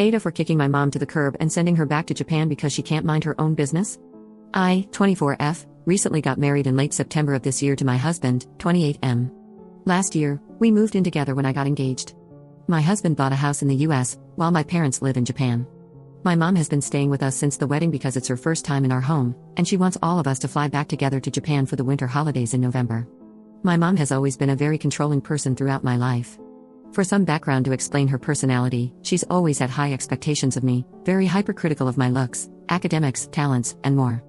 AITAH for kicking my mom to the curb and sending her back to Japan because she can't mind her own business? I, 24F, recently got married in late September of this year to my husband, 28M. Last year, we moved in together when I got engaged. My husband bought a house in the US, while my parents live in Japan. My mom has been staying with us since the wedding because it's her first time in our home, and she wants all of us to fly back together to Japan for the winter holidays in November. My mom has always been a very controlling person throughout my life. For some background to explain her personality, she's always had high expectations of me, very hypercritical of my looks, academics, talents, and more.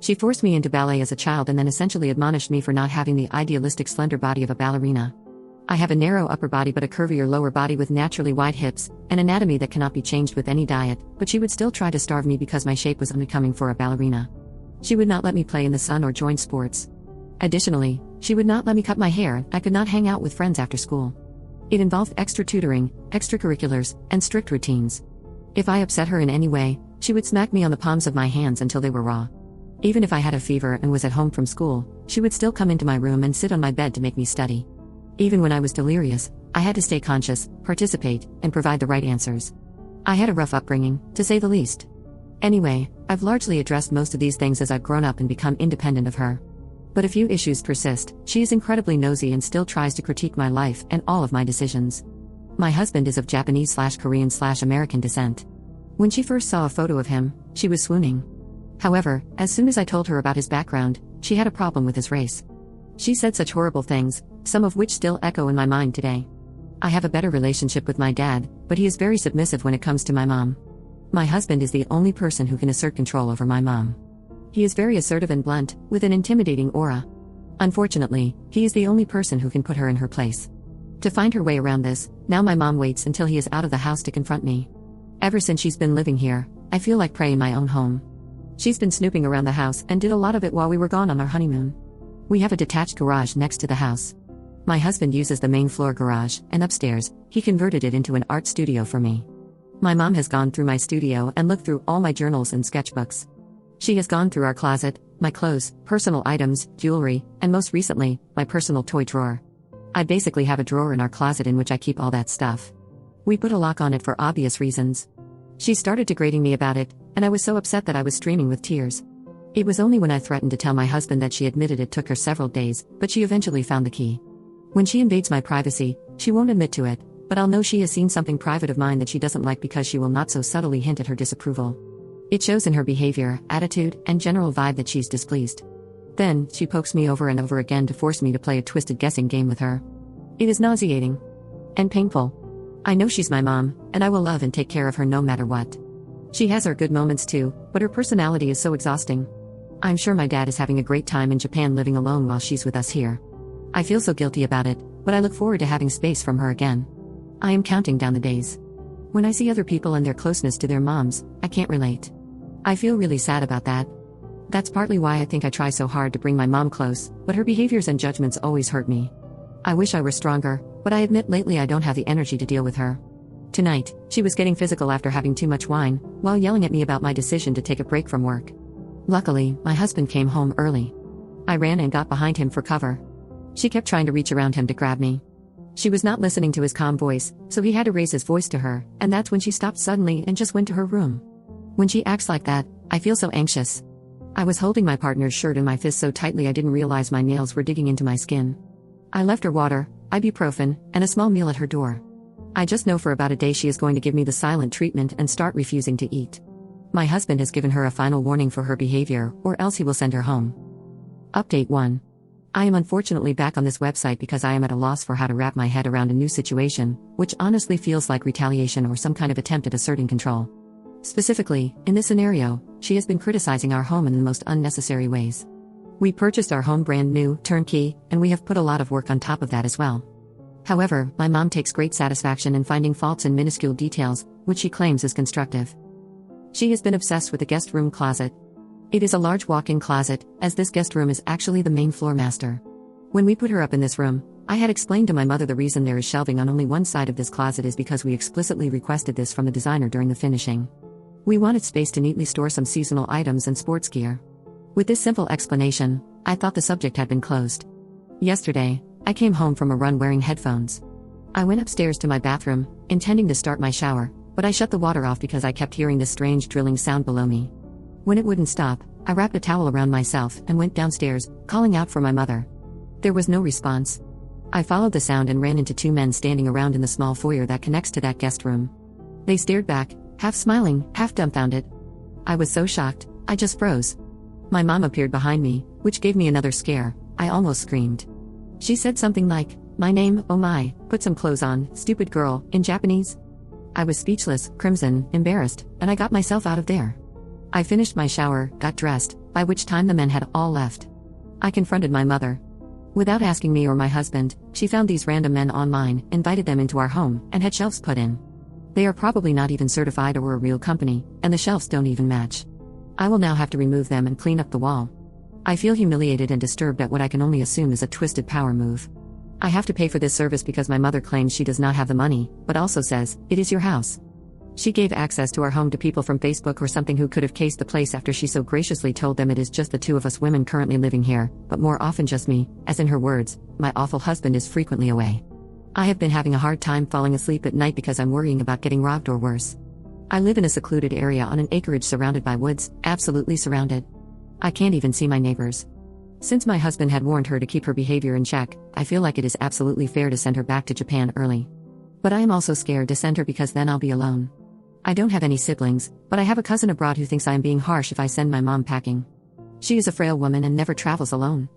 She forced me into ballet as a child and then essentially admonished me for not having the idealistic slender body of a ballerina. I have a narrow upper body but a curvier lower body with naturally wide hips, an anatomy that cannot be changed with any diet, but she would still try to starve me because my shape was unbecoming for a ballerina. She would not let me play in the sun or join sports. Additionally, she would not let me cut my hair. I could not hang out with friends after school. It involved extra tutoring, extracurriculars, and strict routines. If I upset her in any way, she would smack me on the palms of my hands until they were raw. Even if I had a fever and was at home from school, she would still come into my room and sit on my bed to make me study. Even when I was delirious, I had to stay conscious, participate, and provide the right answers. I had a rough upbringing, to say the least. Anyway, I've largely addressed most of these things as I've grown up and become independent of her. But a few issues persist. She is incredibly nosy and still tries to critique my life and all of my decisions. My husband is of Japanese/Korean/American descent. When she first saw a photo of him, she was swooning. However, as soon as I told her about his background, she had a problem with his race. She said such horrible things, some of which still echo in my mind today. I have a better relationship with my dad, but he is very submissive when it comes to my mom. My husband is the only person who can assert control over my mom. He is very assertive and blunt, with an intimidating aura. Unfortunately, he is the only person who can put her in her place. To find her way around this, now my mom waits until he is out of the house to confront me. Ever since she's been living here, I feel like prey in my own home. She's been snooping around the house and did a lot of it while we were gone on our honeymoon. We have a detached garage next to the house. My husband uses the main floor garage, and upstairs, he converted it into an art studio for me. My mom has gone through my studio and looked through all my journals and sketchbooks. She has gone through our closet, my clothes, personal items, jewelry, and most recently, my personal toy drawer. I basically have a drawer in our closet in which I keep all that stuff. We put a lock on it for obvious reasons. She started degrading me about it, and I was so upset that I was streaming with tears. It was only when I threatened to tell my husband that she admitted it took her several days, but she eventually found the key. When she invades my privacy, she won't admit to it, but I'll know she has seen something private of mine that she doesn't like because she will not so subtly hint at her disapproval. It shows in her behavior, attitude, and general vibe that she's displeased. Then, she pokes me over and over again to force me to play a twisted guessing game with her. It is nauseating. And painful. I know she's my mom, and I will love and take care of her no matter what. She has her good moments too, but her personality is so exhausting. I'm sure my dad is having a great time in Japan living alone while she's with us here. I feel so guilty about it, but I look forward to having space from her again. I am counting down the days. When I see other people and their closeness to their moms, I can't relate. I feel really sad about that. That's partly why I think I try so hard to bring my mom close, but her behaviors and judgments always hurt me. I wish I were stronger, but I admit lately I don't have the energy to deal with her. Tonight, she was getting physical after having too much wine, while yelling at me about my decision to take a break from work. Luckily, my husband came home early. I ran and got behind him for cover. She kept trying to reach around him to grab me. She was not listening to his calm voice, so he had to raise his voice to her, and that's when she stopped suddenly and just went to her room. When she acts like that, I feel so anxious. I was holding my partner's shirt in my fist so tightly I didn't realize my nails were digging into my skin. I left her water, ibuprofen, and a small meal at her door. I just know for about a day she is going to give me the silent treatment and start refusing to eat. My husband has given her a final warning for her behavior, or else he will send her home. Update 1. I am unfortunately back on this website because I am at a loss for how to wrap my head around a new situation, which honestly feels like retaliation or some kind of attempt at asserting control. Specifically, in this scenario, she has been criticizing our home in the most unnecessary ways. We purchased our home brand new, turnkey, and we have put a lot of work on top of that as well. However, my mom takes great satisfaction in finding faults in minuscule details, which she claims is constructive. She has been obsessed with the guest room closet. It is a large walk-in closet, as this guest room is actually the main floor master. When we put her up in this room, I had explained to my mother the reason there is shelving on only one side of this closet is because we explicitly requested this from the designer during the finishing. We wanted space to neatly store some seasonal items and sports gear. With this simple explanation, I thought the subject had been closed. Yesterday, I came home from a run wearing headphones. I went upstairs to my bathroom, intending to start my shower, But I shut the water off because I kept hearing this strange drilling sound below me. When it wouldn't stop, I wrapped a towel around myself and went downstairs, calling out for my mother. There was no response. I followed the sound and ran into two men standing around in the small foyer that connects to that guest room. They stared back, half smiling, half dumbfounded. I was so shocked, I just froze. My mom appeared behind me, which gave me another scare. I almost screamed. She said something like, "My name, oh my, put some clothes on, stupid girl," in Japanese. I was speechless, crimson, embarrassed, and I got myself out of there. I finished my shower, got dressed, by which time the men had all left. I confronted my mother. Without asking me or my husband, she found these random men online, invited them into our home, and had shelves put in. They are probably not even certified or a real company, and the shelves don't even match. I will now have to remove them and clean up the wall. I feel humiliated and disturbed at what I can only assume is a twisted power move. I have to pay for this service because my mother claims she does not have the money, but also says, "It is your house." She gave access to our home to people from Facebook or something who could have cased the place after she so graciously told them it is just the two of us women currently living here, but more often just me, as in her words, "My awful husband is frequently away." I have been having a hard time falling asleep at night because I'm worrying about getting robbed or worse. I live in a secluded area on an acreage surrounded by woods, absolutely surrounded. I can't even see my neighbors. Since my husband had warned her to keep her behavior in check, I feel like it is absolutely fair to send her back to Japan early. But I am also scared to send her because then I'll be alone. I don't have any siblings, but I have a cousin abroad who thinks I am being harsh if I send my mom packing. She is a frail woman and never travels alone.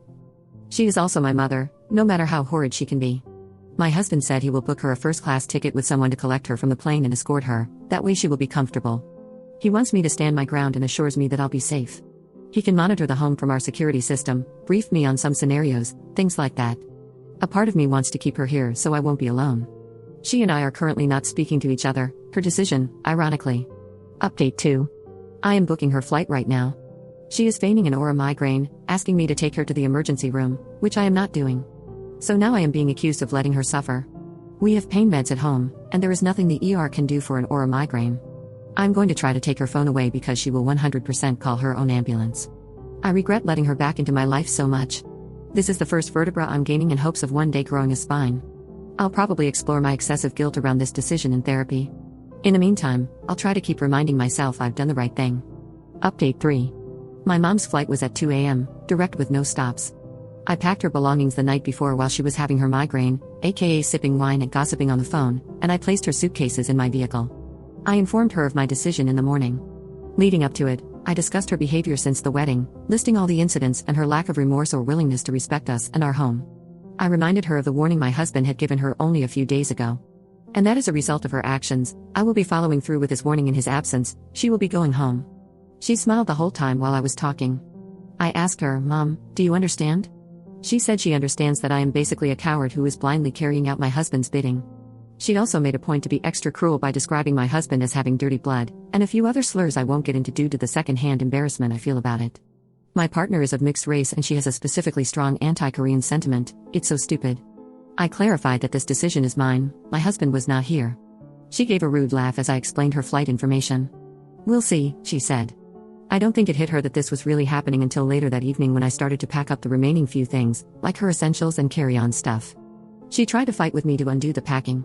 She is also my mother, no matter how horrid she can be. My husband said he will book her a first-class ticket with someone to collect her from the plane and escort her, that way she will be comfortable. He wants me to stand my ground and assures me that I'll be safe. He can monitor the home from our security system, brief me on some scenarios, things like that. A part of me wants to keep her here so I won't be alone. She and I are currently not speaking to each other, her decision, ironically. Update 2. I am booking her flight right now. She is feigning an aura migraine, asking me to take her to the emergency room, which I am not doing. So now I am being accused of letting her suffer. We have pain meds at home, and there is nothing the ER can do for an aura migraine. I'm going to try to take her phone away because she will 100% call her own ambulance. I regret letting her back into my life so much. This is the first vertebra I'm gaining in hopes of one day growing a spine. I'll probably explore my excessive guilt around this decision in therapy. In the meantime, I'll try to keep reminding myself I've done the right thing. Update 3. My mom's flight was at 2 a.m., direct with no stops. I packed her belongings the night before while she was having her migraine, aka sipping wine and gossiping on the phone, and I placed her suitcases in my vehicle. I informed her of my decision in the morning. Leading up to it, I discussed her behavior since the wedding, listing all the incidents and her lack of remorse or willingness to respect us and our home. I reminded her of the warning my husband had given her only a few days ago. And that as a result of her actions, I will be following through with his warning in his absence. She will be going home. She smiled the whole time while I was talking. I asked her, "Mom, do you understand?" She said she understands that I am basically a coward who is blindly carrying out my husband's bidding. She also made a point to be extra cruel by describing my husband as having dirty blood, and a few other slurs I won't get into due to the second-hand embarrassment I feel about it. My partner is of mixed race and she has a specifically strong anti-Korean sentiment. It's so stupid. I clarified that this decision is mine, my husband was not here. She gave a rude laugh as I explained her flight information. "We'll see," she said. I don't think it hit her that this was really happening until later that evening when I started to pack up the remaining few things, like her essentials and carry-on stuff. She tried to fight with me to undo the packing.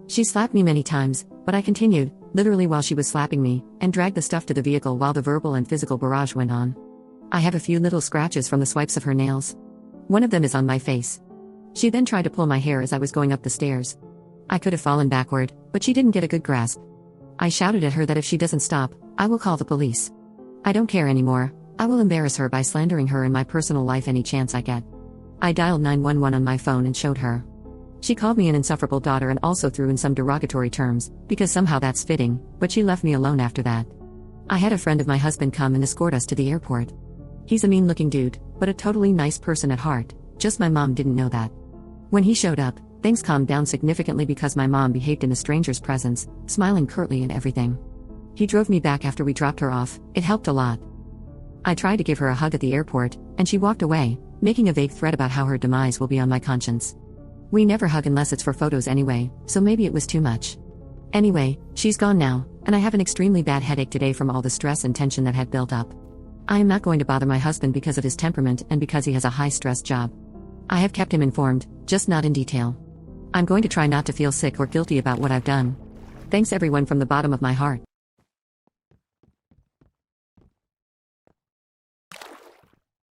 She slapped me many times, but I continued, literally while she was slapping me, and dragged the stuff to the vehicle while the verbal and physical barrage went on. I have a few little scratches from the swipes of her nails. One of them is on my face. She then tried to pull my hair as I was going up the stairs. I could have fallen backward, but she didn't get a good grasp. I shouted at her that if she doesn't stop, I will call the police. I don't care anymore. I will embarrass her by slandering her in my personal life any chance I get. I dialed 911 on my phone and showed her. She called me an insufferable daughter and also threw in some derogatory terms, because somehow that's fitting, but she left me alone after that. I had a friend of my husband come and escort us to the airport. He's a mean-looking dude, but a totally nice person at heart, just my mom didn't know that. When he showed up, things calmed down significantly because my mom behaved in a stranger's presence, smiling curtly and everything. He drove me back after we dropped her off. It helped a lot. I tried to give her a hug at the airport, and she walked away, making a vague threat about how her demise will be on my conscience. We never hug unless it's for photos anyway, so maybe it was too much. Anyway, she's gone now, and I have an extremely bad headache today from all the stress and tension that had built up. I am not going to bother my husband because of his temperament and because he has a high-stress job. I have kept him informed, just not in detail. I'm going to try not to feel sick or guilty about what I've done. Thanks everyone from the bottom of my heart.